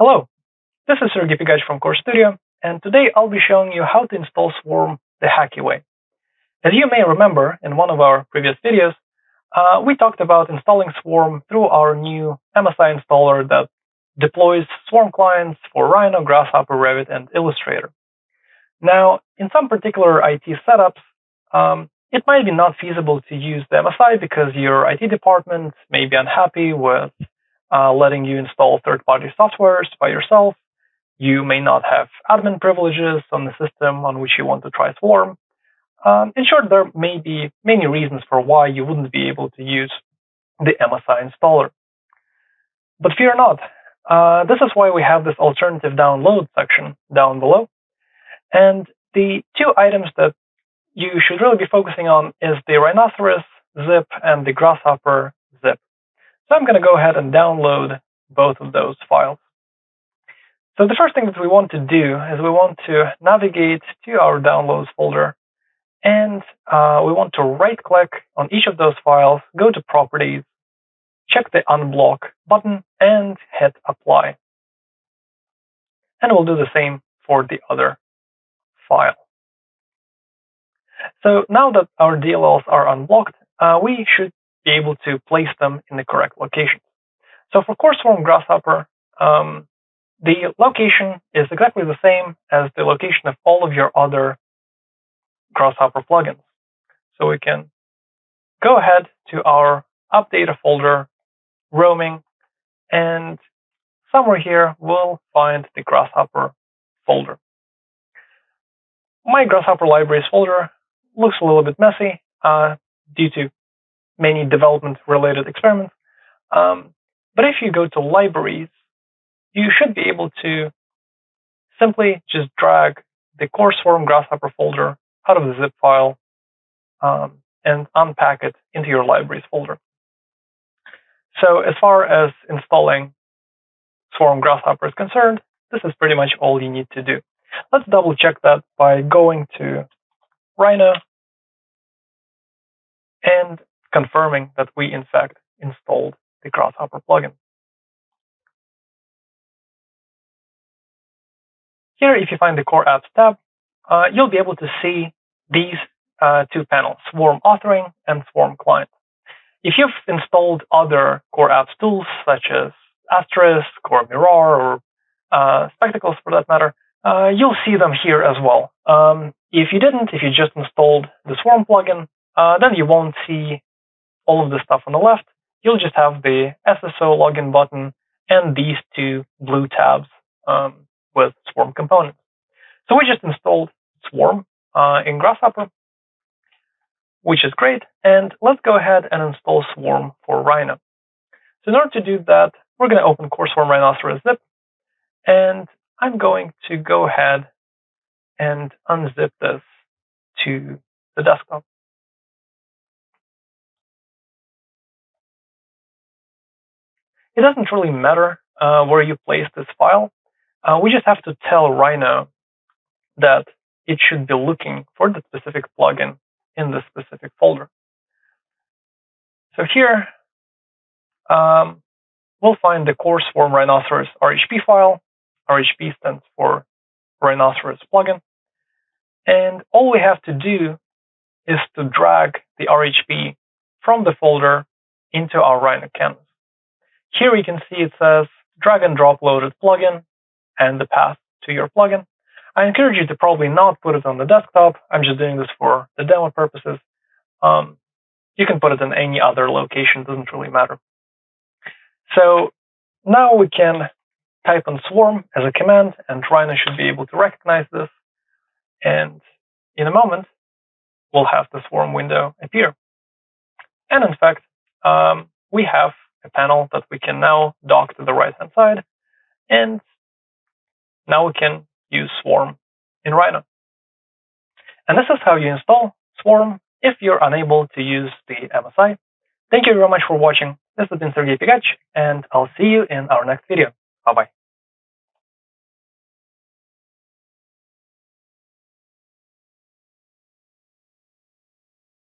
Hello, this is Sergey Pigach from Core Studio, and today I'll be showing you how to install Swarm the Hacky way. As you may remember in one of our previous videos, we talked about installing Swarm through our new MSI installer that deploys Swarm clients for Rhino, Grasshopper, Revit, and Illustrator. Now, in some particular IT setups, it might be not feasible to use the MSI because your IT department may be unhappy with letting you install third-party softwares by yourself. You may not have admin privileges on the system on which you want to try Swarm. In short, there may be many reasons for why you wouldn't be able to use the MSI installer. But fear not. This is why we have this alternative download section down below. And the two items that you should really be focusing on is the Rhinoceros zip and the Grasshopper zip. So I'm going to go ahead and download both of those files. So the first thing that we want to do is we want to navigate to our downloads folder, and we want to right-click on each of those files, go to Properties, check the Unblock button, and hit Apply. And we'll do the same for the other file. So now that our DLLs are unblocked, we should be able to place them in the correct location. So for Core Swarm Grasshopper, the location is exactly the same as the location of all of your other Grasshopper plugins. So we can go ahead to our App Data folder, Roaming, and somewhere here we'll find the Grasshopper folder. My Grasshopper Libraries folder looks a little bit messy due to many development-related experiments. But if you go to Libraries, you should be able to simply just drag the Core Swarm Grasshopper folder out of the zip file and unpack it into your Libraries folder. So as far as installing Swarm Grasshopper is concerned, this is pretty much all you need to do. Let's double check that by going to Rhino and confirming that we in fact installed the Grasshopper plugin. Here, if you find the Core Apps tab, you'll be able to see these two panels, Swarm Authoring and Swarm Client. If you've installed other Core Apps tools, such as Asterisk or Mirar or Spectacles for that matter, you'll see them here as well. If you didn't, if you just installed the Swarm plugin, then you won't see all of the stuff on the left. You'll just have the SSO login button and these two blue tabs with Swarm components. So we just installed Swarm in Grasshopper, which is great. And let's go ahead and install Swarm for Rhino. So in order to do that, we're going to open Core Swarm Rhinoceros zip, and I'm going to go ahead and unzip this to the desktop. It doesn't really matter where you place this file. We just have to tell Rhino that it should be looking for the specific plugin in the specific folder. So here, we'll find the Core Swarm Rhinoceros RHP file. RHP stands for Rhinoceros plugin. And all we have to do is to drag the RHP from the folder into our Rhino canvas. Here you can see it says drag and drop loaded plugin and the path to your plugin. I encourage you to probably not put it on the desktop. I'm just doing this for the demo purposes. You can put it in any other location, doesn't really matter. So now we can type in Swarm as a command, and Rhino should be able to recognize this. And in a moment, we'll have the Swarm window appear. And in fact, we have a panel that we can now dock to the right-hand side. And now we can use Swarm in Rhino. And this is how you install Swarm if you're unable to use the MSI. Thank you very much for watching. This has been Sergey Pigach, and I'll see you in our next video. Bye-bye.